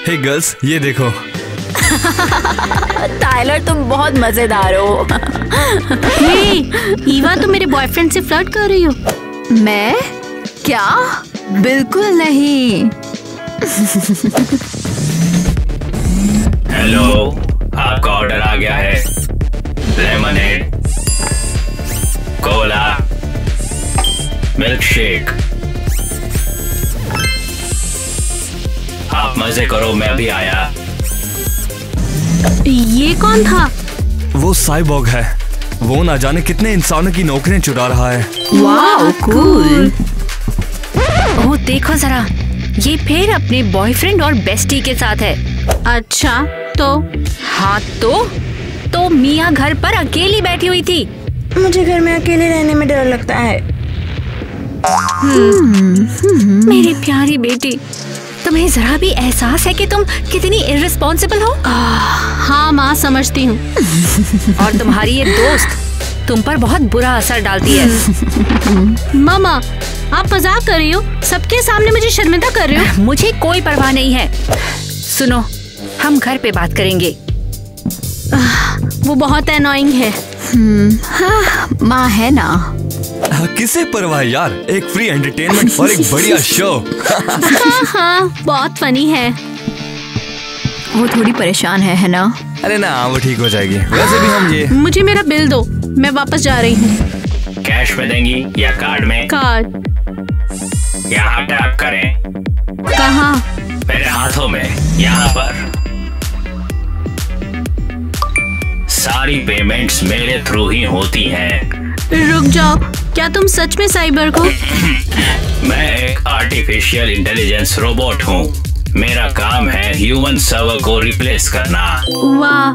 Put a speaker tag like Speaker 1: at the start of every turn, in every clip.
Speaker 1: हे girls, ये देखो।
Speaker 2: Tyler तुम बहुत मजेदार हो।
Speaker 3: हे, ईवा तुम मेरे बॉयफ्रेंड से फ्लर्ट कर रही हो?
Speaker 2: मैं? क्या? बिल्कुल नहीं।
Speaker 4: हेलो, आपका ऑर्डर आ गया है। Lemonade, Cola, milk shake. आप मजे करो, मैं भी आया।
Speaker 3: ये कौन था?
Speaker 1: वो साइबॉग है। वो ना जाने कितने इंसानों की नौकरियां चुरा रहा है।
Speaker 2: वाह, कूल।
Speaker 5: ओह देखो जरा, ये फिर अपने बॉयफ्रेंड और बेस्टी के साथ है।
Speaker 3: अच्छा तो?
Speaker 5: हाँ तो मिया घर पर अकेली बैठी हुई थी।
Speaker 6: मुझे घर में अकेले रहने में डर लगता है।
Speaker 5: मेरी प्यारी बेटी, तुम्हें जरा भी एहसास है कि तुम कितनी इर्रिस्पॉन्सिबल हो?
Speaker 3: हाँ माँ, समझती हूँ।
Speaker 5: और तुम्हारी ये दोस्त तुम पर बहुत बुरा असर डालती है।
Speaker 3: मामा, आप मजाक कर रही हो? सबके सामने मुझे शर्मिंदा कर रहे हो?
Speaker 5: मुझे कोई परवाह नहीं है। सुनो, हम घर पे बात करेंगे।
Speaker 3: वो बहुत एनोइंग है।
Speaker 2: हाँ, माँ है ना।
Speaker 1: किसे परवाह यार, एक फ्री एंटरटेनमेंट और एक बढ़िया शो।
Speaker 3: हाँ, बहुत फनी है।
Speaker 2: वो थोड़ी परेशान है ना?
Speaker 1: अरे ना, वो ठीक हो जाएगी। वैसे भी हम ये।
Speaker 3: मुझे मेरा बिल दो, मैं वापस जा रही हूँ।
Speaker 4: कैश में देंगी या कार्ड में?
Speaker 3: कार्ड।
Speaker 4: यहाँ टैप करें।
Speaker 3: कहाँ?
Speaker 4: मेरे हाथों में, यहाँ पर। सारी पेमेंट्स मेरे थ्रू ही होती हैं।
Speaker 3: रुक जाओ, क्या तुम सच में साइबर को?
Speaker 4: मैं एक आर्टिफिशियल इंटेलिजेंस रोबोट हूँ। मेरा काम है ह्यूमन सर्वर को रिप्लेस करना।
Speaker 3: वाह,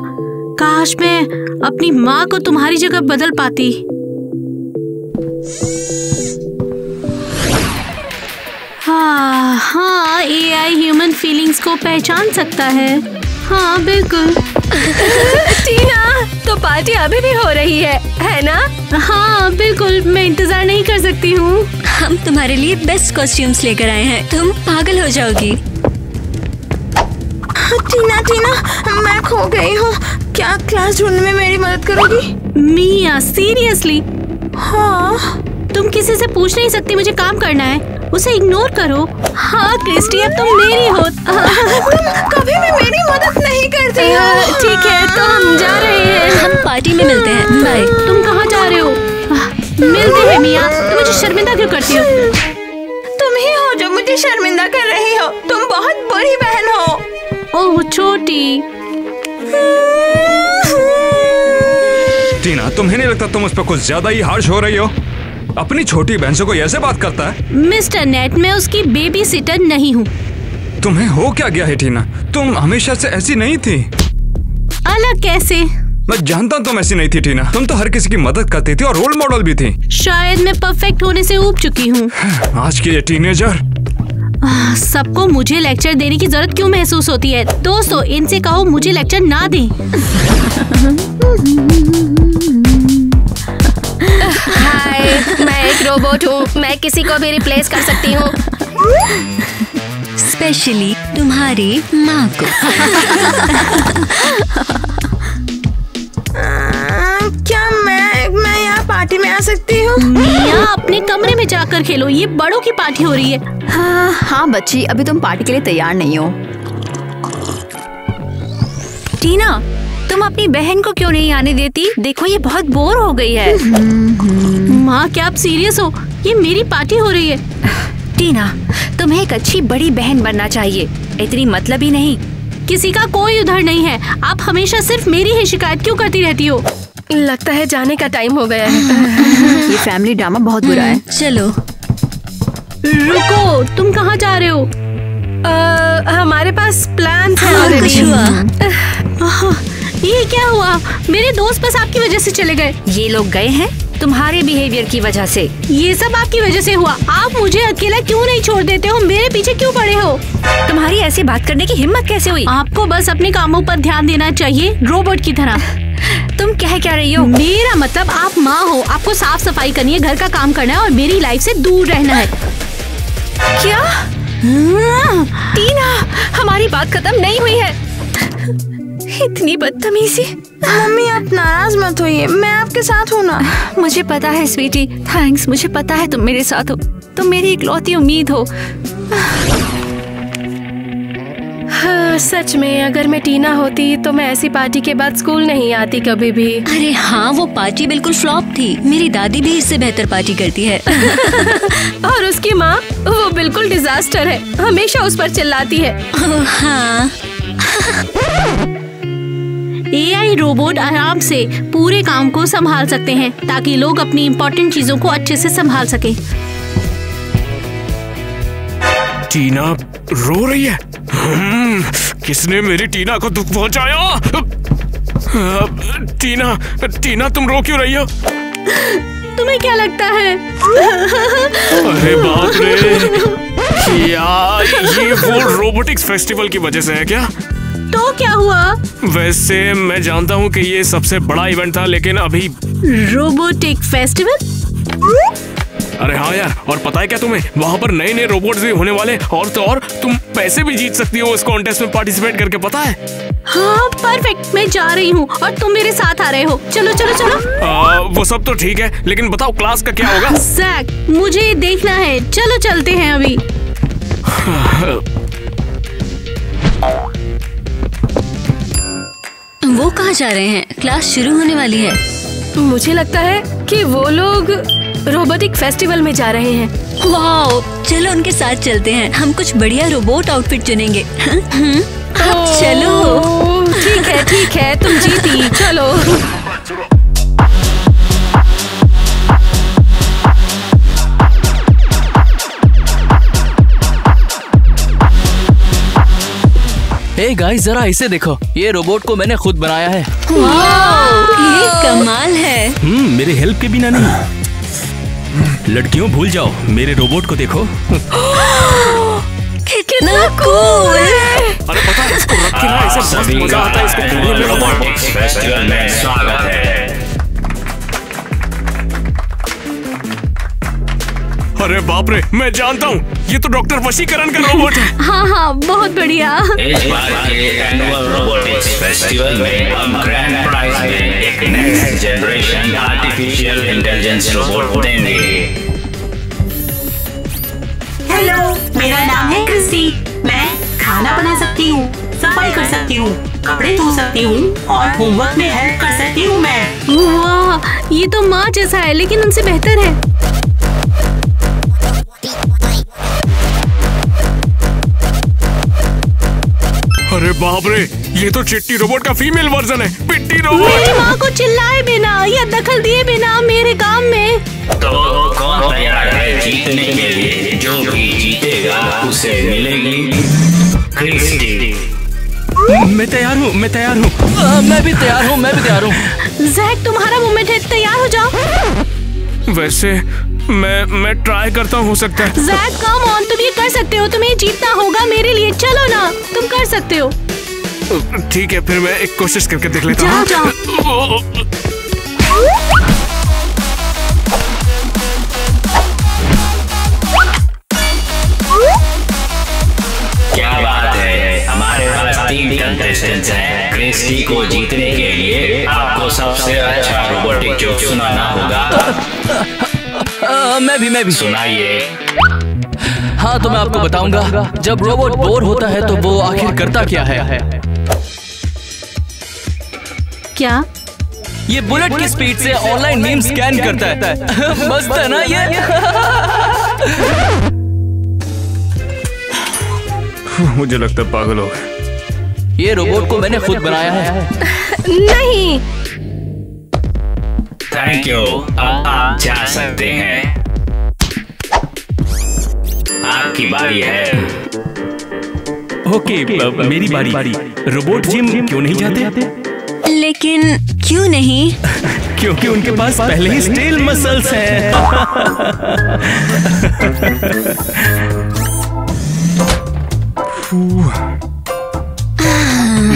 Speaker 3: काश मैं अपनी माँ को तुम्हारी जगह बदल पाती। हाँ, एआई ह्यूमन फीलिंग्स को पहचान सकता है। हाँ बिल्कुल।
Speaker 5: टीना, तो पार्टी अभी भी हो रही है ना?
Speaker 3: हाँ बिल्कुल, मैं इंतजार नहीं कर सकती हूँ।
Speaker 5: हम तुम्हारे लिए बेस्ट कॉस्ट्यूम्स लेकर आए हैं, तुम पागल हो जाओगी।
Speaker 6: टीना, मैं खो गई हूँ। क्या क्लास ढूंढने में मेरी मदद करोगी?
Speaker 3: मिया, सीरियसली?
Speaker 6: हाँ।
Speaker 3: तुम किसी से पूछ नहीं सकती मुझे काम करना है? उसे इग्नोर करो। हाँ क्रिस्टी, अब तुम मेरी हो।
Speaker 6: तुम कभी भी मेरी मदद नहीं करती हो।
Speaker 3: ठीक है, तो हम जा रहे हैं।
Speaker 5: हम पार्टी में मिलते हैं, बाय।
Speaker 3: तुम कहाँ जा रहे हो? मिलते हैं मिया। तुम मुझे शर्मिंदा क्यों करती हो?
Speaker 6: तुम ही हो जो मुझे शर्मिंदा कर रही हो। तुम बहुत बुरी बहन हो।
Speaker 3: ओह छोटी।
Speaker 7: टीना, तुम्हें नहीं लगता तुम उस पर कुछ ज्यादा ही हार्श हो रही हो? अपनी छोटी बहन से कोई ऐसे बात करता है?
Speaker 3: मिस्टर नेट, मैं उसकी बेबी सिटर नहीं हूँ।
Speaker 7: तुम्हें हो क्या गया है टीना? तुम हमेशा से ऐसी नहीं थी।
Speaker 3: अलग कैसे?
Speaker 7: मैं जानता तुम ऐसी नहीं थी टीना। तुम तो हर किसी की मदद करती थी और रोल मॉडल भी थी।
Speaker 3: शायद मैं परफेक्ट होने से ऊब चुकी हूँ।
Speaker 7: आज की ये टीनेजर।
Speaker 3: सबको मुझे लेक्चर देने की जरूरत क्यों महसूस होती है? दोस्तों, इनसे कहो मुझे लेक्चर ना दें।
Speaker 5: हाय, मैं एक रोबोट हूँ। मैं किसी को भी रिप्लेस कर सकती हूँ, स्पेशली तुम्हारी माँ को।
Speaker 6: क्या मैं यहाँ पार्टी में आ सकती हूँ?
Speaker 3: मिया, अपने कमरे में जाकर खेलो, ये बड़ों की पार्टी हो रही है।
Speaker 2: हाँ बच्ची, अभी तुम पार्टी के लिए तैयार नहीं हो।
Speaker 5: टीना, तुम अपनी बहन को क्यों नहीं आने देती? देखो ये बहुत बोर हो गई है।
Speaker 3: माँ, क्या आप सीरियस हो? ये मेरी पार्टी हो रही है।
Speaker 5: टीना, तुम्हें एक अच्छी बड़ी बहन बनना चाहिए, इतनी मतलब ही नहीं।
Speaker 3: किसी का कोई उधर नहीं है। आप हमेशा सिर्फ मेरी ही शिकायत क्यों करती रहती हो?
Speaker 5: लगता है जाने का टाइम हो गया है।
Speaker 2: ये फैमिली ड्रामा बहुत बुरा है।
Speaker 5: चलो।
Speaker 3: रुको, तुम कहाँ जा रहे हो?
Speaker 5: हमारे पास प्लान
Speaker 3: ये क्या हुआ? मेरे दोस्त बस आपकी वजह से चले गए।
Speaker 5: ये लोग गए हैं तुम्हारे बिहेवियर की वजह से।
Speaker 3: ये सब आपकी वजह से हुआ। आप मुझे अकेला क्यों नहीं छोड़ देते हो? मेरे पीछे क्यों पड़े हो?
Speaker 5: तुम्हारी ऐसी बात करने की हिम्मत कैसे हुई?
Speaker 3: आपको बस अपने कामों पर ध्यान देना चाहिए, रोबोट की तरह।
Speaker 5: तुम कह क्या रही हो?
Speaker 3: मेरा मतलब आप माँ हो, आपको साफ सफाई करनी है, घर का काम करना है और मेरी लाइफ से दूर रहना है।
Speaker 5: क्या? टीना, हमारी बात खत्म नहीं हुई है। इतनी बदतमीजी।
Speaker 6: मम्मी आप नाराज मत होइए, मैं आपके साथ हूँ ना।
Speaker 5: मुझे पता है स्वीटी, थैंक्स। मुझे पता है तुम मेरे साथ हो, तुम मेरी इकलौती उम्मीद हो।
Speaker 8: हाँ, सच में अगर मैं टीना होती तो मैं ऐसी पार्टी के बाद स्कूल नहीं आती कभी भी।
Speaker 9: अरे हाँ, वो पार्टी बिल्कुल फ्लॉप थी। मेरी दादी भी इससे बेहतर पार्टी करती है।
Speaker 8: और उसकी माँ, वो बिल्कुल डिजास्टर है, हमेशा उस पर चिल्लाती है।
Speaker 9: हाँ।
Speaker 3: AI रोबोट आराम से पूरे काम को संभाल सकते हैं ताकि लोग अपनी इम्पोर्टेंट चीजों को अच्छे से संभाल सकें।
Speaker 10: टीना रो रही है। किसने मेरी टीना को दुख पहुंचाया? टीना तुम रो क्यों रही हो?
Speaker 3: तुम्हें क्या लगता है?
Speaker 10: अरे बाप रे, यार ये वो रोबोटिक्स फेस्टिवल की वजह से है क्या?
Speaker 3: तो क्या हुआ?
Speaker 10: वैसे मैं जानता हूँ कि ये सबसे बड़ा इवेंट था, लेकिन अभी
Speaker 3: रोबोटिक फेस्टिवल?
Speaker 10: अरे हाँ यार, और पता है क्या तुम्हें, वहाँ पर नए नए रोबोट्स भी होने वाले, और तो और तुम पैसे भी जीत सकती हो उस कॉन्टेस्ट में पार्टिसिपेट करके, पता है?
Speaker 3: हाँ परफेक्ट, मैं जा रही हूँ और तुम मेरे साथ आ रहे हो। चलो चलो चलो।
Speaker 10: वो सब तो ठीक है, लेकिन बताओ क्लास का क्या होगा?
Speaker 3: जैक, मुझे देखना है, चलो चलते हैं अभी।
Speaker 9: वो कहाँ जा रहे हैं? क्लास शुरू होने वाली है।
Speaker 8: मुझे लगता है कि वो लोग रोबोटिक फेस्टिवल में जा रहे हैं।
Speaker 9: वाओ, चलो उनके साथ चलते हैं। हम कुछ बढ़िया रोबोट आउटफिट चुनेंगे। अब चलो।
Speaker 8: ठीक है, तुम जीती, चलो।
Speaker 11: हे गाइस, जरा इसे देखो, ये रोबोट को मैंने खुद बनाया है।
Speaker 9: ये कमाल है।
Speaker 1: मेरे हेल्प के बिना नहीं। लड़कियों भूल जाओ, मेरे रोबोट को देखो।
Speaker 9: कितना कूल।
Speaker 10: अरे पता है, इसको रख के ना, इसे मस्त मजा आता है, इसको
Speaker 4: रोबोटिक्स फेस्टिवल में स्वागत है।
Speaker 10: अरे बाप रे, मैं जानता हूँ, ये तो डॉक्टर वशीकरण का रोबोट है।
Speaker 3: हाँ, बहुत बढ़िया।
Speaker 4: इस बार के एनुअल रोबोटिक्स फेस्टिवल में हम ग्रैंड प्राइज में एक next generation artificial intelligence robot देंगे।
Speaker 6: हेलो, मेरा नाम है क्रिस्टी। मैं खाना बना सकती हूँ, सफाई कर सकती हूँ, कपड़े धो सकती हूँ और होमवर्क में हेल्प कर सकती हूँ मैं।
Speaker 3: वाह, ये तो माँ जैसा है, लेकिन उनसे बेहतर है।
Speaker 10: अरे बाप रे, ये तो चिट्टी रोबोट का फीमेल वर्जन है। पिट्टी रोबोट।
Speaker 3: मेरी माँ को चिल्लाए बिना या दखल दिए बिना मेरे काम में।
Speaker 4: तो कौन तैयार है जीतने के लिए? जो भी जीतेगा उसे मिलेगी क्रिस्टी।
Speaker 1: मैं तैयार हूँ।
Speaker 11: मैं भी तैयार हूँ।
Speaker 3: जैक, तुम्हारा मोमेंट है, तैयार हो जाओ।
Speaker 10: वैसे मैं ट्राई करता हूँ, हो सकता है।
Speaker 3: जैक, कम ऑन, तुम ये कर सकते हो, तुम्हें जीतना होगा मेरे लिए। चलो ना, तुम कर सकते हो।
Speaker 10: ठीक है, फिर मैं एक कोशिश करके देख लेता हूँ।
Speaker 4: क्या बात है, हमारे पास 3 कंटेस्टेंट्स हैं। क्रिस्टी को जीतने के लिए आपको सबसे अच्छा रोबोटिक जोक सुनाना होगा।
Speaker 11: मैं भी
Speaker 4: सुनाइए।
Speaker 11: हाँ, तो मैं आपको बताऊंगा, जब रोबोट बोर होता है तो वो आखिर करता क्या है?
Speaker 3: क्या?
Speaker 11: ये बुलेट की स्पीड से ऑनलाइन मीम स्कैन करता है। मस्त है ना ये?
Speaker 7: मुझे लगता है पागल हो गए।
Speaker 11: ये रोबोट को मैंने खुद बनाया है।
Speaker 8: नहीं।
Speaker 4: थैंक यू, अब आप जा सकते हैं। आपकी बारी है।
Speaker 1: ओके, मेरी बारी। रोबोट जिम क्यों नहीं जाते?
Speaker 9: लेकिन क्यों नहीं?
Speaker 1: क्योंकि उनके पास पहले ही स्टेल मसल्स हैं।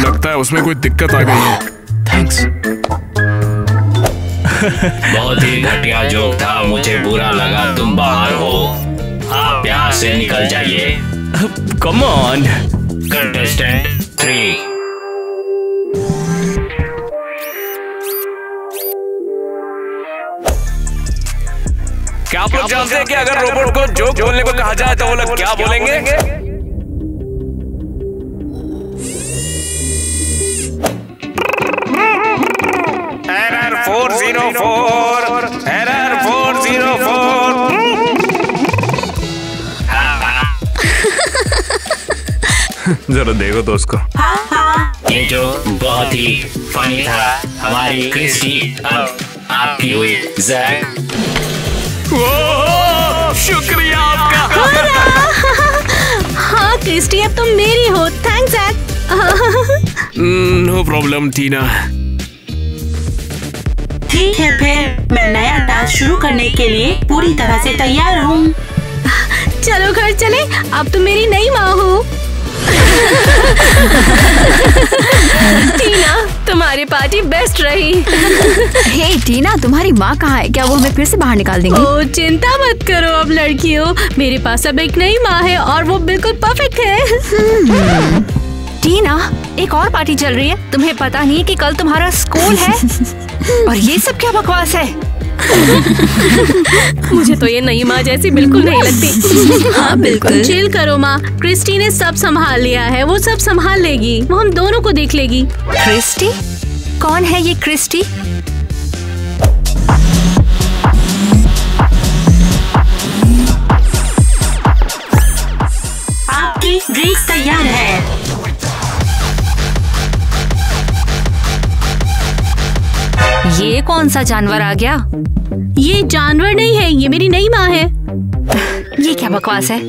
Speaker 10: लगता है उसमें कोई दिक्कत आ गई है।
Speaker 11: थैंक्स।
Speaker 4: बहुत ही घटिया जोक था, मुझे बुरा लगा। तुम बाहर हो, आप यहाँ से निकल जाइए।
Speaker 1: Come on.
Speaker 4: कंटेस्टेंट 3।
Speaker 10: क्या आप लोग जानते हैं कि अगर रोबोट को जोक बोलने को कहा जाए तो वो लोग क्या बोलेंगे? Error 404, error 404।
Speaker 7: जरा देखो तो उसको।
Speaker 4: ये जो बहुत ही फनी था। हमारी क्रिस्टी अब आपकी हुई जैक।
Speaker 10: शुक्रिया आपका।
Speaker 3: हाँ क्रिस्टी, अब तुम मेरी हो। Thanks Jack.
Speaker 10: No problem Tina.
Speaker 6: ठीक है, फिर मैं नया टास्क शुरू करने के लिए पूरी तरह से तैयार हूँ।
Speaker 3: चलो घर चले, अब तुम मेरी नई माँ हो।
Speaker 8: टीना, तुम्हारी पार्टी बेस्ट रही।
Speaker 2: हे टीना, तुम्हारी माँ कहाँ है? क्या वो हमें फिर से बाहर निकाल देंगी?
Speaker 3: ओ चिंता मत करो अब लड़कियों, मेरे पास अब एक नई माँ है और वो बिल्कुल परफेक्ट है।
Speaker 5: टीना, एक और पार्टी चल रही है। तुम्हें पता नहीं कि कल तुम्हारा स्कूल है? और ये सब क्या बकवास है?
Speaker 8: मुझे तो ये नई माँ जैसी बिल्कुल नहीं लगती।
Speaker 3: हाँ बिल्कुल। चिल करो माँ, क्रिस्टी ने सब संभाल लिया है। वो सब संभाल लेगी, वो हम दोनों को देख लेगी।
Speaker 5: क्रिस्टी? कौन है ये क्रिस्टी?
Speaker 6: आपकी ड्रिंक्स तैयार है।
Speaker 5: ये कौन सा जानवर आ गया?
Speaker 3: ये जानवर नहीं है, ये मेरी नई माँ है।
Speaker 5: ये क्या बकवास है?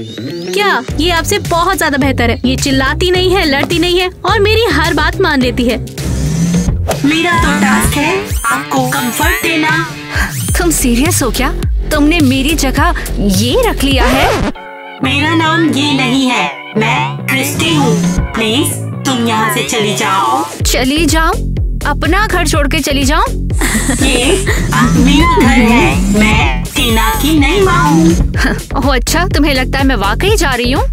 Speaker 3: क्या ये आपसे बहुत ज्यादा बेहतर है? ये चिल्लाती नहीं है, लड़ती नहीं है और मेरी हर बात मान लेती है।
Speaker 6: मेरा तो टास्क है आपको कंफर्ट देना।
Speaker 5: तुम सीरियस हो क्या? तुमने मेरी जगह ये रख लिया है?
Speaker 6: मेरा नाम ये नहीं है, मैं क्रिस्टी हूँ। प्लीज तुम यहाँ से चली जाओ।
Speaker 5: चली जाओ? अपना घर छोड़ के चली जाओ?
Speaker 6: ये अब मेरा घर है। मैं टीना की नई माँ हूँ।
Speaker 5: ओह अच्छा, तुम्हें लगता है मैं वाकई जा रही हूँ?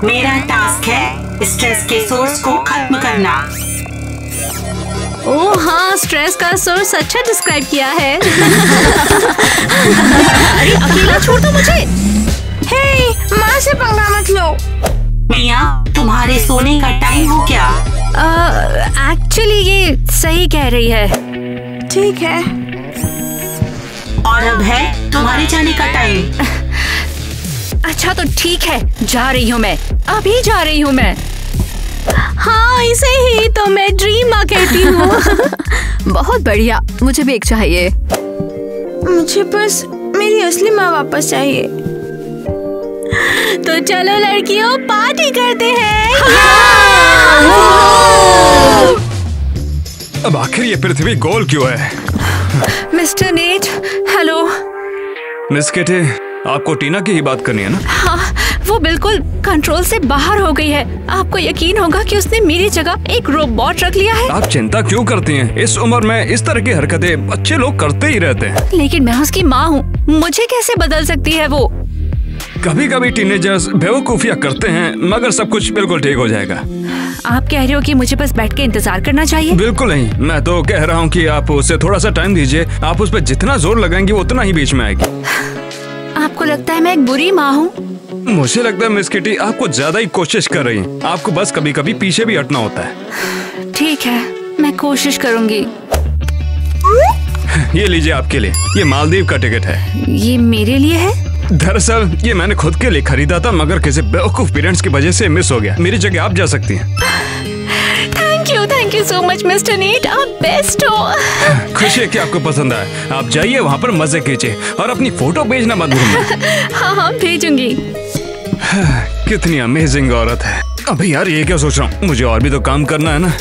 Speaker 6: मेरा टास्क है स्ट्रेस के सोर्स को खत्म करना।
Speaker 3: ओह हाँ, स्ट्रेस का सोर्स अच्छा डिस्क्राइब किया है।
Speaker 5: अरे अकेला छोड़ दो मुझे।
Speaker 2: हे, माँ से पंगा मत लो।
Speaker 6: मिया, तुम्हारे सोने का टाइम हो क्या?
Speaker 5: एक्चुअली ये सही कह रही है।
Speaker 2: ठीक है।
Speaker 6: और अब है तुम्हारे जाने का टाइम।
Speaker 5: अच्छा तो ठीक है, जा रही हूँ मैं। अभी जा रही हूँ मैं।
Speaker 3: हाँ इसे ही तो मैं ड्रीम माँ कहती हूँ।
Speaker 2: बहुत बढ़िया, मुझे भी एक चाहिए। मुझे बस मेरी असली माँ वापस चाहिए।
Speaker 3: तो चलो लड़कियों, पार्टी करते हैं।
Speaker 7: अब आखिर ये पृथ्वी गोल क्यों है?
Speaker 5: Mister net, hello.
Speaker 7: Miss kitty, आपको टीना की ही बात करनी है ना?
Speaker 5: हाँ, वो बिल्कुल कंट्रोल से बाहर हो गई है। आपको यकीन होगा कि उसने मेरी जगह एक रोबोट रख लिया है।
Speaker 7: आप चिंता क्यों करती हैं? इस उम्र में इस तरह की हरकतें अच्छे लोग करते ही रहते हैं।
Speaker 5: लेकिन मैं उसकी माँ हूँ, मुझे कैसे बदल सकती है वो?
Speaker 7: कभी कभी टीनेजर्स बेवकूफियाँ करते हैं, मगर सब कुछ बिल्कुल ठीक हो जाएगा।
Speaker 5: आप कह रहे हो कि मुझे बस बैठ के इंतजार करना चाहिए?
Speaker 7: बिल्कुल नहीं, मैं तो कह रहा हूँ कि आप उसे थोड़ा सा टाइम दीजिए। आप उस पर जितना जोर लगाएंगे वो उतना ही बीच में आएगी।
Speaker 5: आपको लगता है मैं एक बुरी माँ हूँ?
Speaker 7: मुझे लगता है मिस किटी आप कुछ ज्यादा ही कोशिश कर रही हैं। आपको बस कभी कभी पीछे भी हटना होता है।
Speaker 5: ठीक है, मैं कोशिश करूँगी।
Speaker 7: ये लीजिए आपके लिए, ये मालदीव का टिकट है।
Speaker 5: ये मेरे लिए है?
Speaker 7: दरअसल ये मैंने खुद के लिए खरीदा था, मगर किसी बेवकूफ पेरेंट्स की वजह से मिस हो गया। मेरी जगह आप जा सकती हैं।
Speaker 5: Thank you so much mister Neet, आप बेस्ट हो।
Speaker 7: खुशी है कि आपको पसंद आया। आप जाइए वहाँ पर मजे कीजिए और अपनी फोटो भेजना मत भूलना।
Speaker 5: हाँ भेजूंगी।
Speaker 7: कितनी अमेजिंग औरत है। अबे यार ये क्या सोच रहा हूँ, मुझे और भी तो काम करना है ना।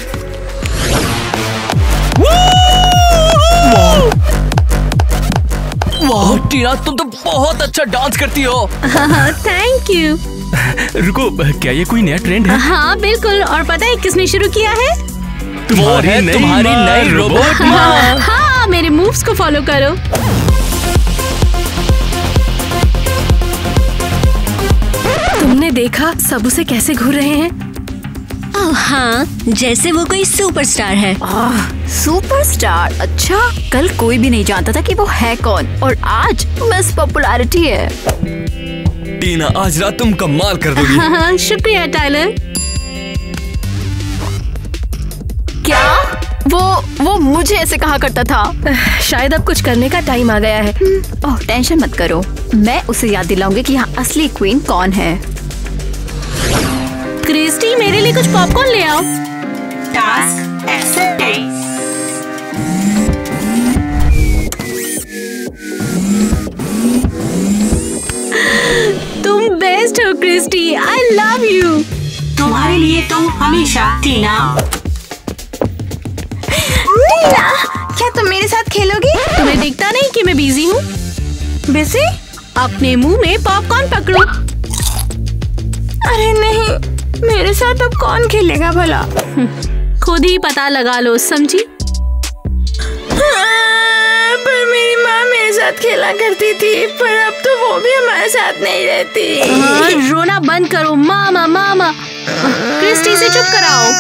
Speaker 11: वाह टीना, तुम तो बहुत अच्छा डांस करती हो।
Speaker 3: Thank you.
Speaker 10: रुको, क्या ये कोई नया ट्रेंड है?
Speaker 3: हाँ बिल्कुल, और पता है किसने शुरू किया है?
Speaker 11: तुम्हारी नई रोबोट माँ।
Speaker 3: हाँ, मेरे मूव्स को फॉलो करो।
Speaker 8: तुमने देखा सब उसे कैसे घूर रहे हैं?
Speaker 9: हाँ, जैसे वो कोई सुपरस्टार है।
Speaker 2: सुपरस्टार? अच्छा, कल कोई भी नहीं जानता था कि वो है कौन, और आज बस पॉपुलैरिटी है।
Speaker 1: टीना, आज रात तुम कमाल कर दोगी।
Speaker 3: हाँ, शुक्रिया टाइलर।
Speaker 2: क्या? वो मुझे ऐसे कहा करता था।
Speaker 8: शायद अब कुछ करने का टाइम आ गया है।
Speaker 2: ओह, टेंशन मत करो, मैं उसे याद दिलाऊंगी कि यहाँ असली क्वीन कौन है।
Speaker 3: क्रिस्टी, मेरे लिए कुछ पॉपकॉर्न ले आओ।
Speaker 6: Task accepted.
Speaker 3: तुम बेस्ट हो क्रिस्टी, आई लव यू।
Speaker 6: तुम्हारे लिए तो हमेशा टीना।
Speaker 2: टीना, क्या तुम मेरे साथ खेलोगी?
Speaker 3: तुम्हें दिखता नहीं कि मैं बिजी हूँ?
Speaker 2: बिजी?
Speaker 3: अपने मुंह में पॉपकॉर्न पकड़ो।
Speaker 2: अरे नहीं, मेरे साथ अब कौन खेलेगा भला?
Speaker 3: खुद ही पता लगा लो, समझी?
Speaker 2: पर मेरी माँ मेरे साथ खेला करती थी, पर अब तो वो भी हमारे साथ नहीं रहती।
Speaker 3: रोना बंद करो, मामा मामा। क्रिस्टी से चुप कराओ।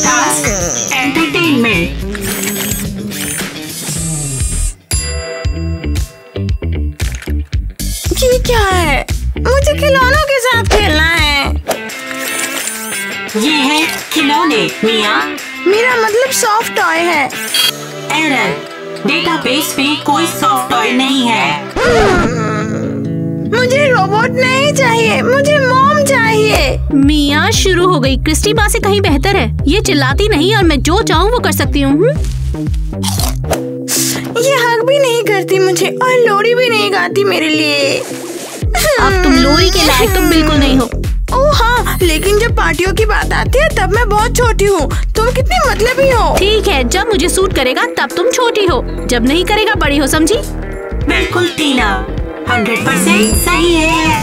Speaker 6: Task entertainment.
Speaker 2: ये क्या है? मुझे खिलौनों के साथ खेलना है।
Speaker 6: ये है खिलौने मिया।
Speaker 2: मेरा मतलब सॉफ्ट टॉय है।
Speaker 6: एरर, डेटाबेस में कोई सॉफ्ट टॉय नहीं है।
Speaker 2: मुझे रोबोट नहीं चाहिए, मुझे मॉम चाहिए।
Speaker 3: मिया, शुरू हो गई। क्रिस्टी माँ से कहीं बेहतर है। ये चिल्लाती नहीं और मैं जो चाहूँ वो कर सकती हूँ।
Speaker 2: ये हक भी नहीं करती मुझे और लोरी भी नहीं गाती मेरे लिए।
Speaker 3: अब तुम लोरी के लायक तो बिल्कुल नहीं हो।
Speaker 2: ओह हाँ, लेकिन जब पार्टियों की बात आती है तब मैं बहुत छोटी हूँ। तुम कितनी मतलबी हो।
Speaker 3: ठीक है, जब मुझे सूट करेगा तब तुम छोटी हो, जब नहीं करेगा बड़ी हो, समझी?
Speaker 6: बिल्कुल टीना, 100% सही है।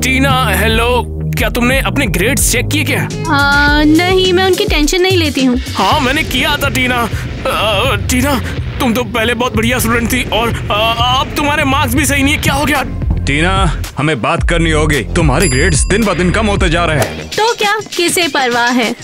Speaker 10: टीना, हेलो, क्या तुमने अपने ग्रेड्स चेक किए क्या?
Speaker 3: नहीं, मैं उनकी टेंशन नहीं लेती हूँ।
Speaker 10: हाँ, मैंने किया था टीना। टीना, तुम तो पहले बहुत बढ़िया स्टूडेंट थी और अब तुम्हारे मार्क्स भी सही नहीं है। क्या हो गया?
Speaker 7: टीना, हमें बात करनी होगी। तुम्हारे ग्रेड्स दिन ब दिन कम होते जा रहे हैं।
Speaker 3: तो क्या, किसे परवाह है?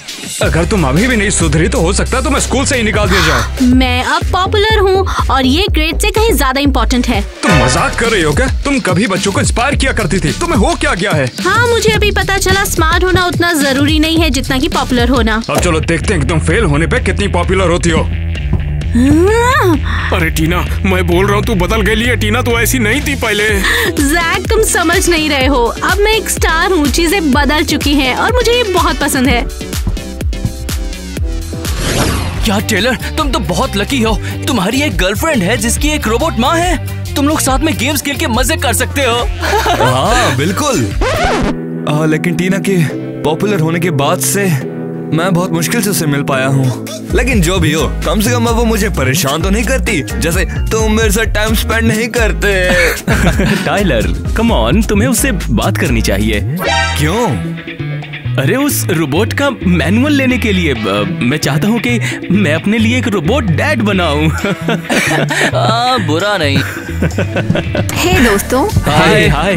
Speaker 7: अगर तुम अभी भी नहीं सुधरी तो हो सकता है तुम्हें स्कूल से ही निकाल दिया जाए।
Speaker 3: मैं अब पॉपुलर हूँ और ये ग्रेड से कहीं ज्यादा इम्पोर्टेंट है।
Speaker 7: तुम मजाक कर रही हो क्या? तुम कभी बच्चों को इंस्पायर किया करती थी, तुम्हें हो क्या गया है?
Speaker 3: हाँ, मुझे अभी पता चला स्मार्ट होना उतना जरूरी नहीं है जितना कि पॉपुलर होना।
Speaker 7: अब चलो देखते हैं कि तुम फेल होने पे कितनी पॉपुलर होती हो।
Speaker 10: अरे टीना, मैं बोल रहा हूँ तू बदल गई है। टीना तो ऐसी नहीं थी पहले।
Speaker 3: जैक, तुम समझ नहीं रहे हो। अब मैं एक स्टार हूँ, चीजें बदल चुकी हैं और मुझे ये बहुत पसंद है।
Speaker 11: यार टेलर, तुम तो बहुत लकी हो। तुम्हारी एक गर्लफ्रेंड है जिसकी एक रोबोट माँ है। तुम लोग साथ में गेम्स खेल के मजे कर सकते हो।
Speaker 1: हाँ बिल्कुल। लेकिन टीना के पॉपुलर होने के बाद से मैं बहुत मुश्किल से उसे मिल पाया हूँ। लेकिन जो भी हो, कम से कम अब वो मुझे परेशान तो नहीं करती जैसे तुम मेरे साथ टाइम स्पेंड नहीं करते।
Speaker 12: टाइलर, कम ऑन, तुम्हें उससे बात करनी चाहिए।
Speaker 1: क्यों?
Speaker 12: अरे उस रोबोट का मैनुअल लेने के लिए। मैं चाहता हूँ कि मैं अपने लिए एक रोबोट डैड बनाऊं।
Speaker 11: बुरा नहीं।
Speaker 2: हे दोस्तों।
Speaker 1: हाय हाय।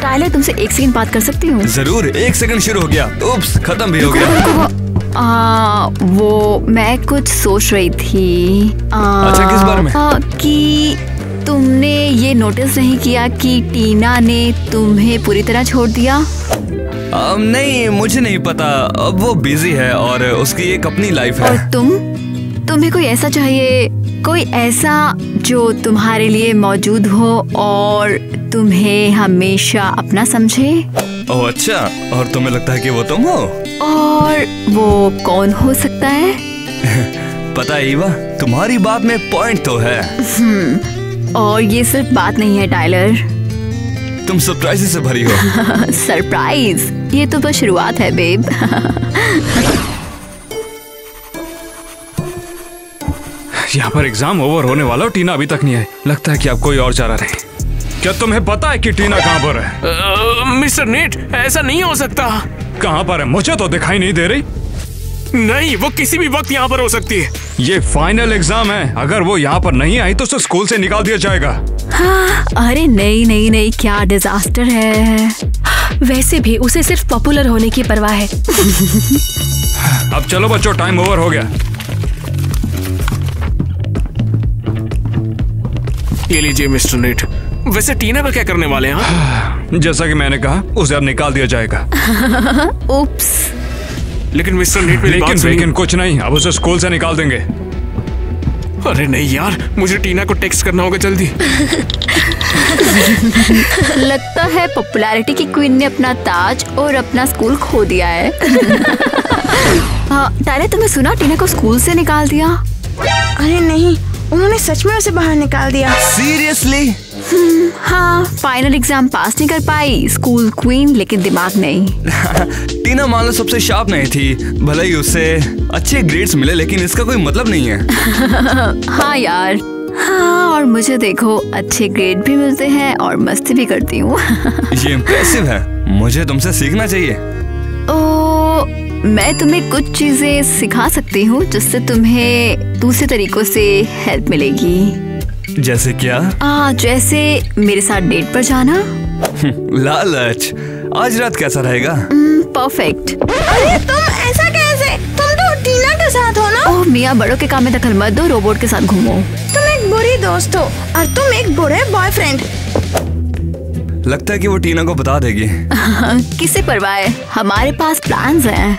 Speaker 2: टाइलर, तुमसे एक सेकंड बात कर सकती हूँ?
Speaker 1: जरूर। 1 सेकंड शुरू हो गया, उप्स, खत्म भी हो गया।
Speaker 2: वो मैं कुछ सोच रही थी।
Speaker 1: अच्छा, किस बारे में?
Speaker 2: कि तुमने ये नोटिस नहीं किया कि टीना ने तुम्हें पूरी तरह छोड़ दिया?
Speaker 1: नहीं, मुझे नहीं पता। अब वो बिजी है और उसकी एक अपनी लाइफ है।
Speaker 2: और तुम्हें कोई ऐसा चाहिए, कोई ऐसा जो तुम्हारे लिए मौजूद हो और तुम्हें हमेशा अपना समझे।
Speaker 1: ओह अच्छा, और तुम्हें लगता है कि वो तुम हो?
Speaker 2: और वो कौन हो सकता है?
Speaker 1: पता है ईवा, तुम्हारी बात में पॉइंट तो है।
Speaker 2: और ये सिर्फ बात नहीं है टाइलर,
Speaker 1: तुम सरप्राइज से भरी हो।
Speaker 2: सरप्राइज? ये तो बस शुरुआत है बेब।
Speaker 7: यहाँ पर एग्जाम ओवर होने वाला और टीना अभी तक नहीं है। लगता है कि अब कोई और जा रहा है। क्या तुम्हें पता है कि टीना कहाँ पर है?
Speaker 10: मिस्टर नेट, ऐसा नहीं हो सकता।
Speaker 7: कहाँ पर है? मुझे तो दिखाई नहीं दे रही।
Speaker 10: नहीं, वो किसी भी वक्त यहाँ पर हो सकती है।
Speaker 7: ये फाइनल एग्जाम है, अगर वो यहाँ पर नहीं आई तो उसे स्कूल से निकाल दिया जाएगा।
Speaker 2: अरे नहीं नहीं नहीं, क्या डिजास्टर है।
Speaker 8: वैसे भी उसे सिर्फ पॉपुलर होने की परवाह है।
Speaker 7: अब चलो बच्चों, टाइम ओवर हो गया।
Speaker 10: ये लीजिए मिस्टर नेट। वैसे टीना का क्या करने वाले हैं?
Speaker 7: जैसा कि मैंने कहा, उसे अब निकाल दिया जाएगा।
Speaker 2: उप्स।
Speaker 10: लेकिन मिस्टर नेट मेरी बात सुनिए।
Speaker 7: लेकिन कुछ नहीं, अब उसे स्कूल से निकाल देंगे।
Speaker 10: अरे नहीं यार, मुझे टीना को टेक्स्ट करना होगा जल्दी।
Speaker 2: लगता है पॉपुलैरिटी की क्वीन ने अपना ताज और अपना स्कूल खो दिया है। टाइलर, तुमने सुना टीना को स्कूल से निकाल दिया?
Speaker 13: अरे नहीं, उन्होंने सच में उसे बाहर निकाल दिया।
Speaker 1: सीरियसली?
Speaker 2: हाँ, फाइनल एग्जाम पास नहीं कर पाई, स्कूल क्वीन लेकिन दिमाग नहीं।
Speaker 1: टीना मान लो सबसे शार्प नहीं थी, भले ही उसे अच्छे ग्रेड्स मिले, लेकिन इसका कोई मतलब नहीं है।
Speaker 2: हाँ यार, हाँ, और मुझे देखो अच्छे ग्रेड भी मिलते हैं और मस्ती भी करती हूँ।
Speaker 1: ये इम्प्रेसिव है, मुझे तुमसे सीखना चाहिए।
Speaker 2: मैं तुम्हें कुछ चीजें सिखा सकती हूँ जिससे तुम्हें दूसरे तरीकों से हेल्प मिलेगी।
Speaker 1: जैसे क्या?
Speaker 2: जैसे मेरे साथ डेट पर जाना।
Speaker 1: लालच। आज रात कैसा रहेगा?
Speaker 2: परफेक्ट।
Speaker 13: अरे तुम ऐसा कैसे? तुम तो टीना के साथ हो ना?
Speaker 2: ओह मियाँ, बड़ों के काम में दखल मत दो, रोबोट के साथ घूमो।
Speaker 13: तुम एक बुरी दोस्त हो और तुम एक बुरे बॉयफ्रेंड।
Speaker 1: लगता है कि वो टीना को बता देगी।
Speaker 2: किसे परवाह है, हमारे पास प्लान्स हैं।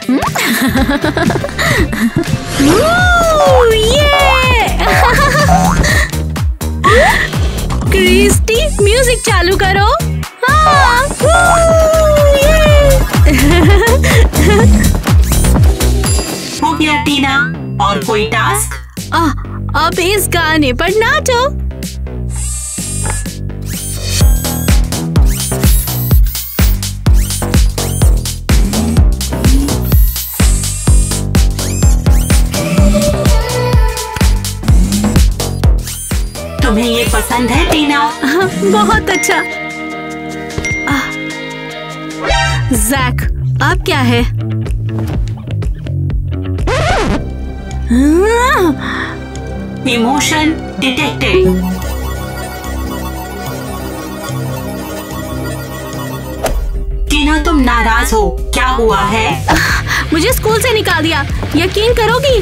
Speaker 3: क्रिस्टी, म्यूजिक चालू करो।
Speaker 6: हो गया टीना, और कोई टास्क?
Speaker 3: अब इस गाने पर नाचो।
Speaker 6: तुम्हें ये पसंद है टीना?
Speaker 3: बहुत अच्छा। जैक, अब क्या है?
Speaker 6: Emotion detected. टीना, तुम नाराज हो, क्या हुआ है?
Speaker 3: मुझे स्कूल से निकाल दिया, यकीन करोगी?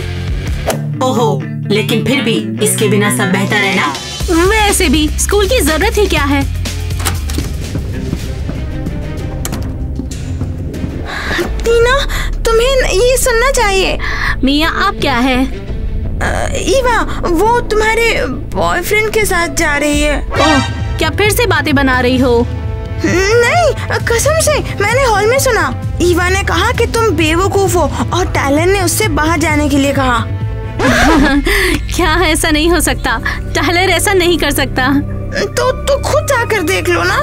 Speaker 6: ओहो, लेकिन फिर भी इसके बिना सब बेहतर है ना?
Speaker 3: वैसे भी स्कूल की जरूरत ही क्या है?
Speaker 13: टीना, तुम्हें ये सुनना चाहिए।
Speaker 3: मिया, आप क्या है?
Speaker 13: ईवा, वो तुम्हारे बॉयफ्रेंड के साथ जा रही है।
Speaker 3: ओह, क्या फिर से बातें बना रही हो?
Speaker 13: नहीं, कसम से मैंने हॉल में सुना। ईवा ने कहा कि तुम बेवकूफ हो और टाइलर ने उससे बाहर जाने के लिए कहा।
Speaker 3: क्या ऐसा नहीं हो सकता? टाइलर ऐसा नहीं कर सकता।
Speaker 13: तो खुद जाकर देख लो ना।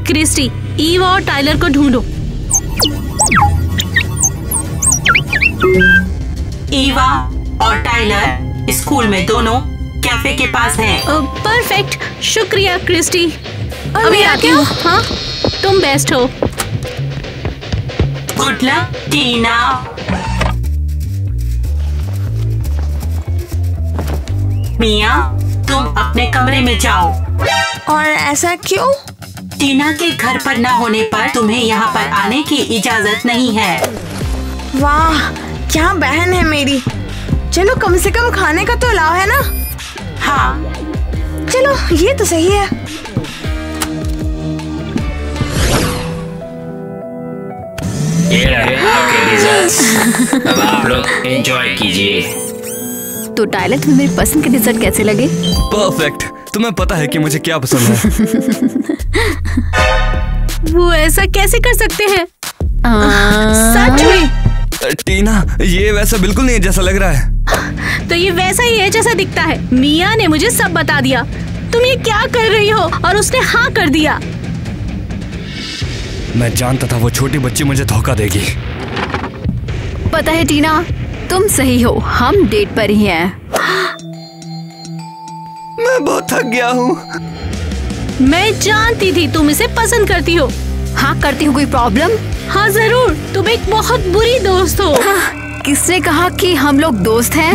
Speaker 3: क्रिस्टी, ईवा और टाइलर को ढूंढो।
Speaker 6: ईवा और टाइलर स्कूल में दोनों कैफे के पास हैं।
Speaker 3: परफेक्ट, शुक्रिया क्रिस्टी। अभी आती हूँ। हाँ, तुम बेस्ट हो।
Speaker 6: गुड लक टीना। मिया, तुम अपने कमरे में जाओ।
Speaker 13: और ऐसा क्यों?
Speaker 6: टीना के घर पर न होने पर तुम्हें यहाँ पर आने की इजाजत नहीं है।
Speaker 13: वाह, क्या बहन है मेरी। चलो, कम से कम खाने का तो अलाव है ना?
Speaker 6: हाँ,
Speaker 13: चलो, ये तो सही है।
Speaker 4: ये रहे आपके डिजर्ट्स। अब आप लोग एंजॉय कीजिए।
Speaker 2: तो टाइलर, तुम्हें मेरी पसंद के डिजर्ट कैसे लगे?
Speaker 1: परफेक्ट। तुम्हें पता है कि मुझे क्या पसंद है।
Speaker 3: वो ऐसा कैसे कर सकते हैं?
Speaker 2: सच में?
Speaker 1: टीना, ये वैसा बिल्कुल नहीं है जैसा लग रहा है।
Speaker 3: तो ये वैसा ही है जैसा दिखता है। मिया ने मुझे सब बता दिया। तुम ये क्या कर रही हो? और उसने हाँ कर दिया।
Speaker 1: मैं जानता था वो छोटी बच्ची मुझे धोखा देगी।
Speaker 2: पता है टीना, तुम सही हो, हम डेट पर ही हैं।
Speaker 1: मैं बहुत थक गया हूँ।
Speaker 3: मैं जानती थी तुम इसे पसंद करती हो।
Speaker 2: हाँ, करती हूँ। कोई प्रॉब्लम?
Speaker 3: हाँ जरूर, तुम एक बहुत बुरी दोस्त हो।
Speaker 2: किसने कहा कि हम लोग दोस्त हैं?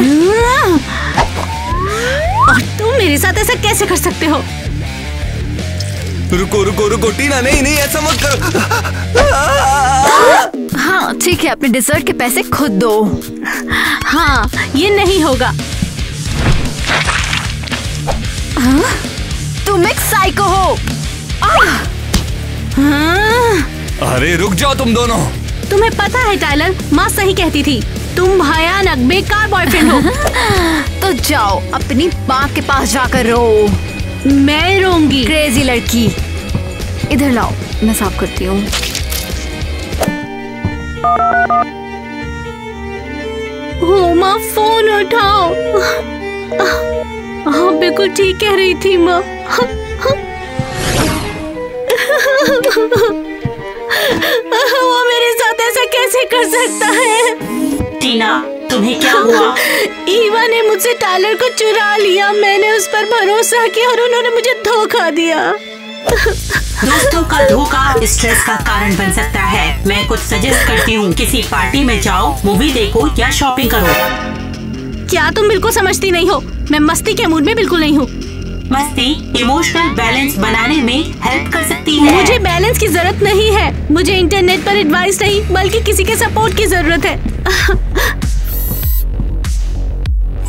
Speaker 3: और तुम तुम मेरे साथ ऐसा कैसे कर सकते हो?
Speaker 1: रुको रुको रुको टीना, नहीं नहीं ऐसा मत करो।
Speaker 2: हाँ ठीक है, अपने डिजर्ट के पैसे खुद दो।
Speaker 3: हाँ ये नहीं होगा।
Speaker 2: तुम एक साइको हो।
Speaker 1: अरे रुक जाओ तुम दोनों।
Speaker 3: तुम्हें पता है टाइलर, माँ सही कहती थी, तुम भयानक बेकार बॉयफ्रेंड हो।
Speaker 2: तो जाओ अपनी माँ के पास जाकर रो।
Speaker 3: मैं रोऊंगी।
Speaker 2: क्रेजी लड़की, इधर लाओ, मैं साफ करती हूँ।
Speaker 3: हो माँ फोन उठाओ। हाँ बिल्कुल ठीक कह रही थी माँ। वो मेरे साथ ऐसा कैसे कर सकता है?
Speaker 6: टीना तुम्हें क्या हुआ?
Speaker 3: ईवा ने मुझसे टाइलर को चुरा लिया। मैंने उस पर भरोसा किया और उन्होंने मुझे धोखा दिया।
Speaker 6: दोस्तों का धोखा स्ट्रेस का कारण बन सकता है। मैं कुछ सजेस्ट करती हूँ, किसी पार्टी में जाओ, मूवी देखो या शॉपिंग करो।
Speaker 3: क्या तुम बिल्कुल समझती नहीं हो? मैं मस्ती के मूड में बिल्कुल नहीं हूँ।
Speaker 6: मस्ती इमोशनल बैलेंस बनाने में हेल्प कर सकती है।
Speaker 3: मुझे बैलेंस की जरूरत नहीं है। मुझे इंटरनेट पर एडवाइस नहीं बल्कि किसी के सपोर्ट की जरूरत है।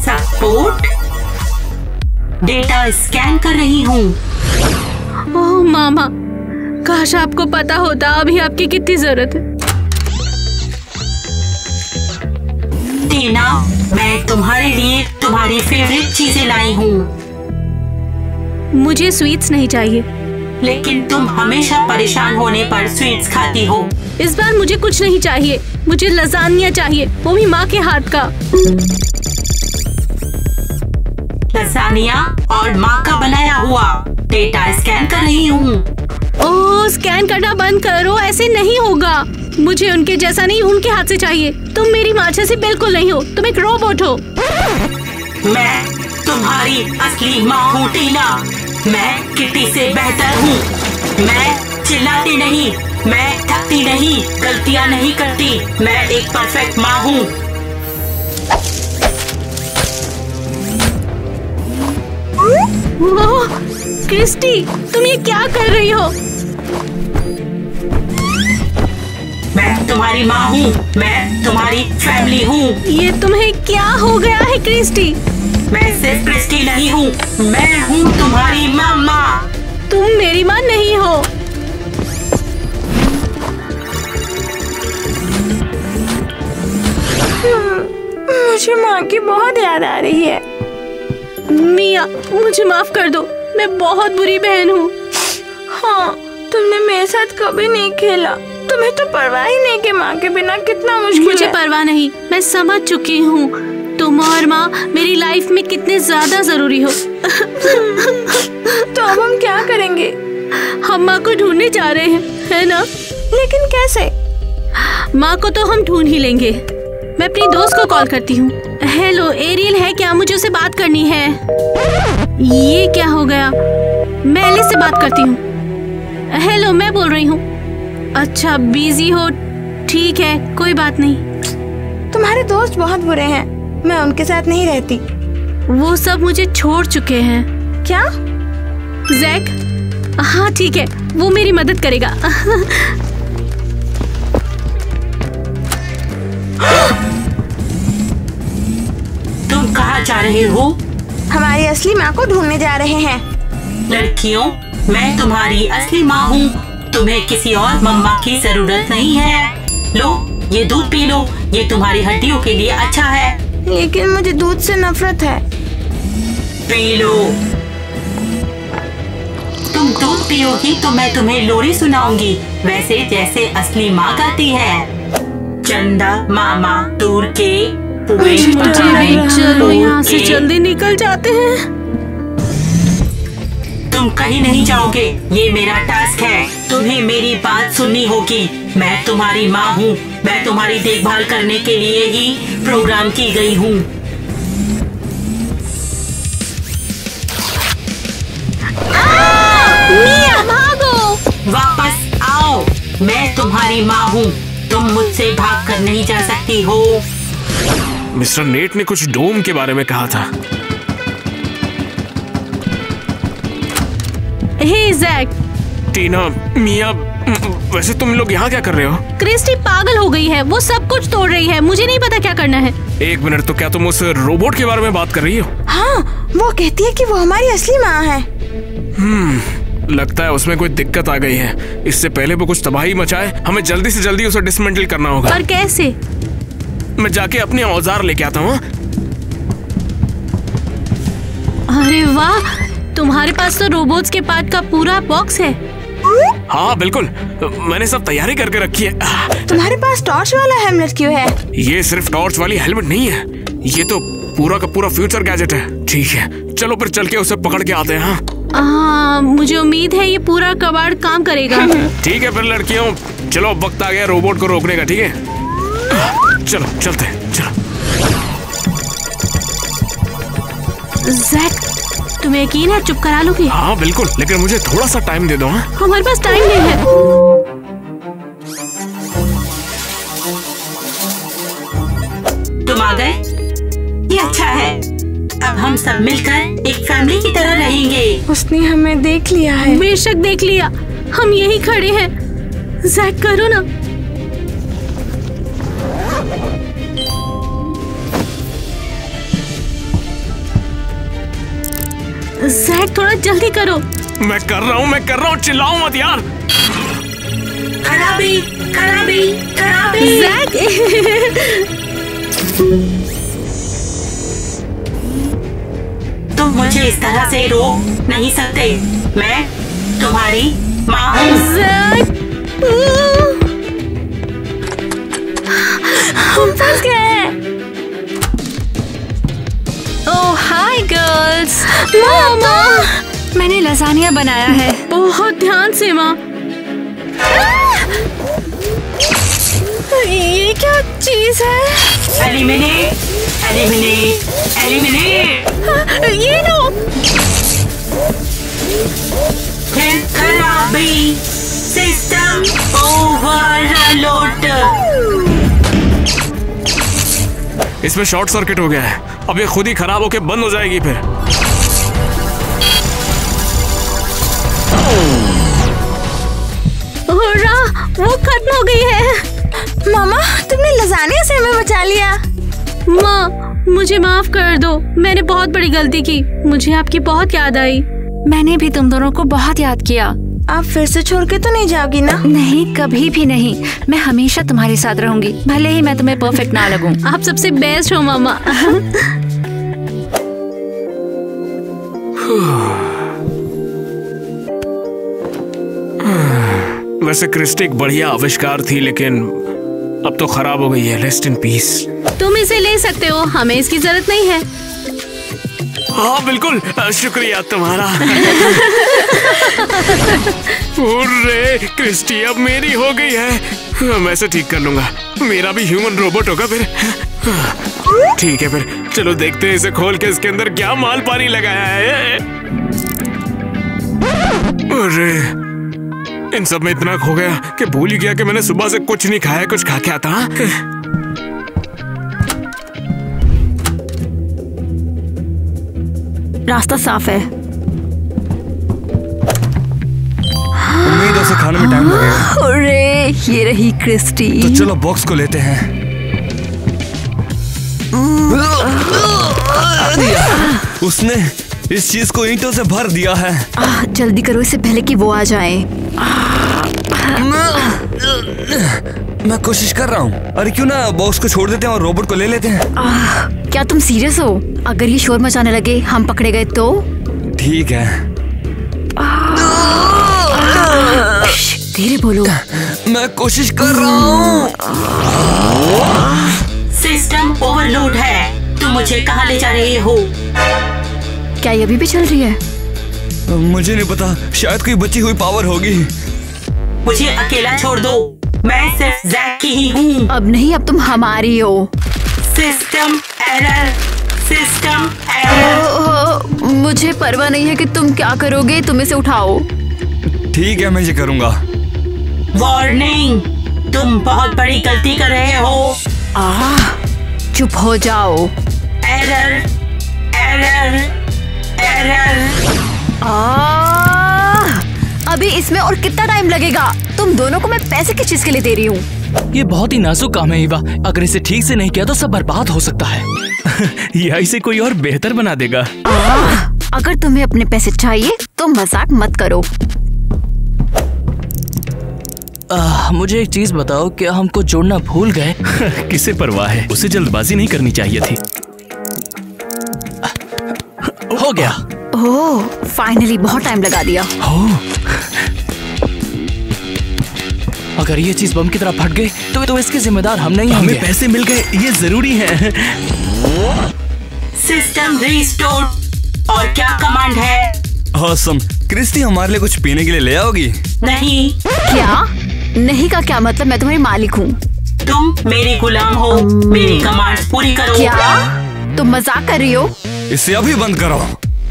Speaker 6: सपोर्ट? डेटा स्कैन कर रही हूँ।
Speaker 3: ओह मामा, काश आपको पता होता अभी आपकी कितनी जरूरत है।
Speaker 6: टीना, मैं तुम्हारे लिए तुम्हारी फेवरेट चीजें लाई हूँ।
Speaker 3: मुझे स्वीट्स नहीं चाहिए।
Speaker 6: लेकिन तुम हमेशा परेशान होने पर स्वीट्स खाती हो।
Speaker 3: इस बार मुझे कुछ नहीं चाहिए। मुझे लजानिया चाहिए, वो भी माँ के हाथ का।
Speaker 6: लजानिया और माँ का बनाया हुआ। डेटा स्कैन कर रही हूँ।
Speaker 3: ओह स्कैन करना बंद करो, ऐसे नहीं होगा। मुझे उनके जैसा नहीं, उनके हाथ से चाहिए। तुम मेरी माँ जैसी बिल्कुल नहीं हो, तुम एक रोबोट हो।
Speaker 6: मैं तुम्हारी असली माँ हूँ टीना। मैं किटी से बेहतर हूँ। मैं चिल्लाती नहीं, मैं थकती नहीं, गलतियाँ नहीं करती। मैं एक परफेक्ट माँ हूँ।
Speaker 3: ओह क्रिस्टी, तुम ये क्या कर रही हो?
Speaker 6: मैं तुम्हारी माँ हूँ, मैं तुम्हारी फैमिली हूँ।
Speaker 3: ये तुम्हें क्या हो गया है क्रिस्टी?
Speaker 6: मैं सिर्फ क्रिस्टी नहीं हूँ, मैं हूँ तुम्हारी मामा।
Speaker 3: तुम मेरी माँ नहीं हो।
Speaker 13: मुझे माँ की बहुत याद आ रही है।
Speaker 3: मिया, मुझे माफ कर दो, मैं बहुत बुरी बहन हूँ।
Speaker 13: हाँ, तुमने मेरे साथ कभी नहीं खेला। तुम्हें तो परवाह ही नहीं कि माँ के बिना कितना मुश्किल
Speaker 3: मुझे
Speaker 13: है।
Speaker 3: परवाह नहीं, मैं समझ चुकी हूँ तुम और माँ मेरी लाइफ में कितने ज्यादा जरूरी हो।
Speaker 13: तो अब हम क्या करेंगे?
Speaker 3: हम माँ को ढूंढने जा रहे हैं, है ना?
Speaker 13: लेकिन कैसे?
Speaker 3: माँ को तो हम ढूंढ ही लेंगे। मैं अपनी दोस्त को कॉल करती हूँ। हेलो एरियल है क्या? मुझे उससे बात करनी है। ये क्या हो गया? मैं एलिस से बात करती हूँ। हेलो, मैं बोल रही हूँ। अच्छा बिजी हो, ठीक है कोई बात नहीं।
Speaker 13: तुम्हारे दोस्त बहुत बुरे हैं, मैं उनके साथ नहीं रहती।
Speaker 3: वो सब मुझे छोड़ चुके हैं।
Speaker 13: क्या?
Speaker 3: जैक? हाँ ठीक है, वो मेरी मदद करेगा।
Speaker 6: तुम कहाँ जा रहे हो?
Speaker 13: हमारी असली माँ को ढूंढने जा रहे हैं।
Speaker 6: लड़कियों, मैं तुम्हारी असली माँ हूँ। तुम्हें किसी और मम्मा की जरूरत नहीं है। लो, ये दूध पी लो, ये तुम्हारी हड्डियों के लिए अच्छा है।
Speaker 13: लेकिन मुझे दूध से नफरत है।
Speaker 6: P low. तुम दूध पियोगी तो मैं तुम्हें लोरी सुनाऊंगी, वैसे जैसे असली माँ गाती है। चंदा मामा दूर के
Speaker 3: चलो यहाँ से जल्दी निकल जाते हैं।
Speaker 6: तुम कहीं नहीं जाओगे, ये मेरा टास्क है। तुम्हें मेरी बात सुननी होगी। मैं तुम्हारी माँ हूँ, मैं तुम्हारी देखभाल करने के लिए ही प्रोग्राम की गई हूँ।
Speaker 3: मिया भागो!
Speaker 6: वापस आओ, मैं तुम्हारी माँ हूँ, तुम मुझसे भाग कर नहीं जा सकती हो।
Speaker 10: मिस्टर नेट ने कुछ डोम के बारे में कहा था।
Speaker 3: हे जैक।
Speaker 10: टीना, मिया, वैसे तुम लोग यहाँ क्या कर रहे हो?
Speaker 3: क्रिस्टी पागल हो गई है, वो सब कुछ तोड़ रही है, मुझे नहीं पता क्या करना है।
Speaker 10: एक मिनट, तो क्या तुम उस रोबोट के बारे में बात कर रही हो?
Speaker 13: हाँ, वो कहती है कि वो हमारी असली माँ है।
Speaker 10: लगता है उसमें कोई दिक्कत आ गई है। इससे पहले वो कुछ तबाही मचाए, हमें जल्दी से जल्दी उसे डिसमेंटल करना होगा।
Speaker 3: पर कैसे?
Speaker 10: मैं जाके अपने औजार लेके आता हूँ।
Speaker 3: अरे वाह, तुम्हारे पास तो रोबोट्स के पार्ट का पूरा बॉक्स है।
Speaker 10: हाँ बिल्कुल, मैंने सब तैयारी करके रखी है।
Speaker 13: तुम्हारे पास टॉर्च वाला हेलमेट क्यों है?
Speaker 10: ये सिर्फ टॉर्च वाली हेलमेट नहीं है, ये तो पूरा का पूरा फ्यूचर गैजेट है। ठीक है, चलो फिर चल के उसे पकड़ के आते हैं।
Speaker 3: मुझे उम्मीद है ये पूरा कबाड़ काम करेगा।
Speaker 10: ठीक है फिर लड़कियों, चलो अब वक्त आ गया रोबोट को रोकने का। ठीक है, चलो चलते हैं, चलो।
Speaker 3: जैक, तुम्हें यकीन है चुप करा लोगी?
Speaker 10: हाँ बिल्कुल, लेकिन मुझे थोड़ा सा टाइम दे दो। हाँ,
Speaker 3: हमारे पास टाइम नहीं है।
Speaker 6: तुम आ गए, ये अच्छा है। अब हम सब मिलकर एक फैमिली की तरह रहेंगे।
Speaker 13: उसने हमें देख लिया है।
Speaker 3: बेशक देख लिया, हम यही खड़े हैं। जैक करो ना। जैक थोड़ा जल्दी करो।
Speaker 10: मैं कर रहा हूँ, चिल्लाओ मत यार।
Speaker 6: खराबी, खराबी, खराबी।
Speaker 3: जैक
Speaker 6: तुम मुझे इस तरह से रोक नहीं सकते। मैं तुम्हारी माँ हूँ।
Speaker 5: हम फंस गए। ओह हाय गर्ल्स।
Speaker 3: मामा,
Speaker 5: मैंने लसानिया बनाया है।
Speaker 3: बहुत ध्यान से माँ।
Speaker 5: ये क्या चीज है?
Speaker 6: Eliminate, eliminate, eliminate.
Speaker 5: ये लो।
Speaker 6: फिर खराबी, सिस्टम ओवरलोड।
Speaker 10: इसमें शॉर्ट सर्किट हो गया है, अब ये खुद ही खराब होके बंद हो जाएगी फिर।
Speaker 3: वो खत्म हो गई है।
Speaker 13: मामा, तुमने लसानिया से हमें बचा लिया।
Speaker 3: माँ, मुझे माफ कर दो, मैंने बहुत बड़ी गलती की। मुझे आपकी बहुत याद आई।
Speaker 5: मैंने भी तुम दोनों को बहुत याद किया।
Speaker 13: आप फिर से छोड़ के तो नहीं जाओगी ना?
Speaker 5: नहीं, कभी भी नहीं। मैं हमेशा तुम्हारे साथ रहूंगी, भले ही मैं तुम्हें परफेक्ट ना लगूं।
Speaker 3: आप सबसे बेस्ट हो मामा।
Speaker 10: वैसे क्रिस्टी एक बढ़िया आविष्कार थी, लेकिन अब तो खराब हो गई है। Rest in peace.
Speaker 3: तुम इसे ले सकते हो, हमें इसकी जरूरत नहीं है।
Speaker 10: हाँ बिल्कुल, शुक्रिया तुम्हारा। हुर्रे, क्रिस्टी अब मेरी हो गई है। मैं इसे ठीक कर लूंगा, मेरा भी ह्यूमन रोबोट होगा फिर। ठीक है फिर, चलो देखते हैं इसे खोल के इसके अंदर क्या माल पानी लगाया है। अरे, इन सब में इतना खो गया कि भूल ही गया कि मैंने सुबह से कुछ नहीं खाया, कुछ खा के आता।
Speaker 2: रास्ता साफ है।
Speaker 1: उम्मीद है उसे खाने में टाइम लगेगा।
Speaker 2: अरे, ये रही क्रिस्टी।
Speaker 1: तो चलो बॉक्स को लेते हैं। उसने इस चीज को ईंटों से भर दिया है।
Speaker 2: जल्दी करो, इससे पहले कि वो आ जाए।
Speaker 1: मैं कोशिश कर रहा हूँ। अरे क्यों ना बॉक्स को छोड़ देते हैं और रोबोट को ले लेते हैं।
Speaker 2: क्या तुम सीरियस हो? अगर ये शोर मचाने लगे, हम पकड़े गए तो?
Speaker 1: ठीक है।
Speaker 2: धीरे बोलो।
Speaker 1: मैं कोशिश कर रहा हूँ।
Speaker 6: सिस्टम ओवरलोड है। तुम मुझे कहाँ ले जा रहे हो?
Speaker 2: क्या ये अभी भी चल रही है?
Speaker 1: मुझे नहीं पता, शायद कोई बची हुई पावर होगी।
Speaker 6: मुझे अकेला छोड़ दो, मैं सिर्फ जैक की ही हूँ।
Speaker 2: अब नहीं, अब तुम हमारी हो।
Speaker 6: System error, system error.
Speaker 2: मुझे परवाह नहीं है कि तुम क्या करोगे, तुम इसे उठाओ।
Speaker 1: ठीक है, मैं ये करूँगा।
Speaker 6: वार्निंग, तुम बहुत बड़ी गलती कर रहे हो।
Speaker 2: चुप हो जाओ।
Speaker 6: Error, error, error.
Speaker 2: अभी इसमें और कितना टाइम लगेगा? तुम दोनों को मैं पैसे किस चीज के लिए दे रही हूँ?
Speaker 11: ये बहुत ही नाजुक काम है ईवा, अगर इसे ठीक से नहीं किया तो सब बर्बाद हो सकता है।
Speaker 12: या इसे कोई और बेहतर बना देगा।
Speaker 2: अगर तुम्हें अपने पैसे चाहिए तो मजाक मत करो।
Speaker 11: मुझे एक चीज बताओ, क्या हमको जोड़ना भूल गए?
Speaker 12: किसे परवाह है, उसे जल्दबाजी नहीं करनी चाहिए थी।
Speaker 11: हो गया।
Speaker 2: ओह, फाइनली बहुत टाइम लगा दिया।
Speaker 11: अगर ये चीज बम की तरह फट गई तो इसके जिम्मेदार हम नहीं होंगे।
Speaker 12: हमें पैसे मिल गए, ये जरूरी है।
Speaker 6: System restore. और क्या कमांड है?
Speaker 1: ऑसम। क्रिस्टी हमारे लिए कुछ पीने के लिए ले आओगी?
Speaker 6: नहीं।
Speaker 2: क्या? नहीं का क्या मतलब? मैं तुम्हारी मालिक हूँ।
Speaker 6: तुम मेरी गुलाम हो। मेरी कमांड पूरी करो।
Speaker 2: क्या तुम मजाक कर रही हो?
Speaker 1: इसे अभी बंद करो।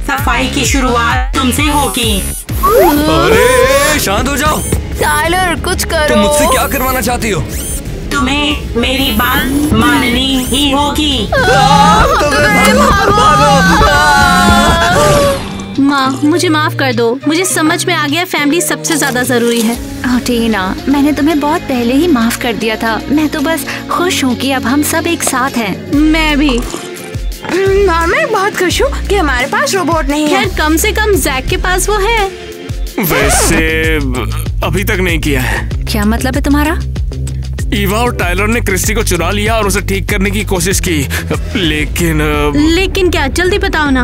Speaker 6: सफाई की शुरुआत तुमसे होगी।
Speaker 1: अरे शांत हो जाओ।
Speaker 2: टाइलर कुछ करो।
Speaker 1: तुम मुझसे क्या करवाना चाहती हो?
Speaker 6: तुम्हें मेरी बात माननी ही होगी।
Speaker 3: माँ, मुझे माफ कर दो। मुझे समझ में आ गया फैमिली सबसे ज्यादा जरूरी है।
Speaker 5: टीना, मैंने तुम्हें बहुत पहले ही माफ कर दिया था। मैं तो बस खुश हूँ कि अब हम सब एक साथ हैं।
Speaker 3: मैं भी।
Speaker 13: मैं बहुत खुश हूँ कि हमारे पास रोबोट नहीं है।
Speaker 3: खैर कम से कम जैक के पास वो है।
Speaker 10: वैसे अभी तक नहीं किया है।
Speaker 5: क्या मतलब है तुम्हारा?
Speaker 10: ईवा और टाइलर ने क्रिस्टी को चुरा लिया और उसे ठीक करने की कोशिश की,
Speaker 3: लेकिन क्या? जल्दी बताओ ना।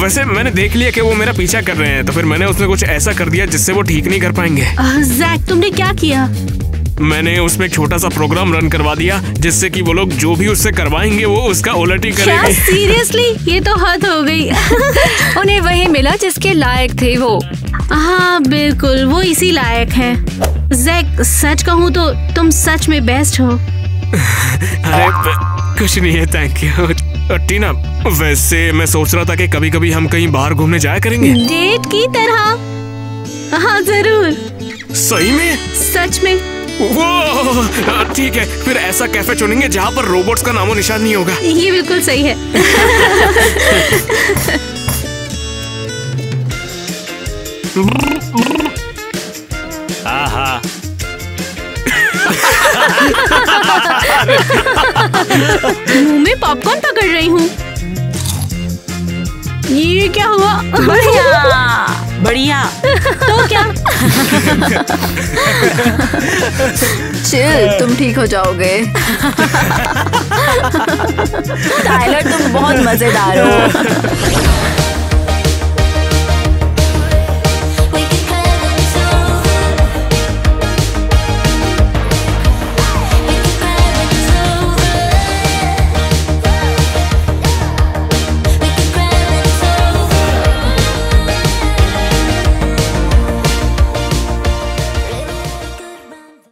Speaker 10: वैसे मैंने देख लिया कि वो मेरा पीछा कर रहे हैं, तो फिर मैंने उसमें कुछ ऐसा कर दिया जिससे वो ठीक नहीं कर पाएंगे।
Speaker 3: जैक, तुमने क्या किया?
Speaker 10: मैंने उसमें एक छोटा सा प्रोग्राम रन करवा दिया जिससे कि वो लोग जो भी उससे करवाएंगे वो उसका उलट ही करेंगे।
Speaker 3: सीरियसली? ये तो हद हो गई।
Speaker 5: उन्हें वही मिला जिसके लायक थे वो।
Speaker 3: हाँ बिल्कुल, वो इसी लायक है। जैक, सच कहूँ तो तुम सच में बेस्ट हो।
Speaker 10: अरे कुछ नहीं है, थैंक यू। टीना, वैसे मैं सोच रहा था कि कभी कभी हम कहीं बाहर घूमने जाया करेंगे।
Speaker 3: डेट की तरह? हाँ जरूर।
Speaker 10: सही में?
Speaker 3: सच में।
Speaker 10: वो ठीक है, फिर ऐसा कैफे चुनेंगे जहाँ पर रोबोट्स का नामो निशान नहीं होगा।
Speaker 3: ये बिल्कुल सही है।
Speaker 7: आहा।
Speaker 3: मुंह में पॉपकॉर्न पकड़ रही हूँ। ये क्या हुआ?
Speaker 6: बढ़िया बढ़िया।
Speaker 3: तो क्या?
Speaker 2: चिल, तुम ठीक हो जाओगे। टाइलर, तुम बहुत मजेदार हो।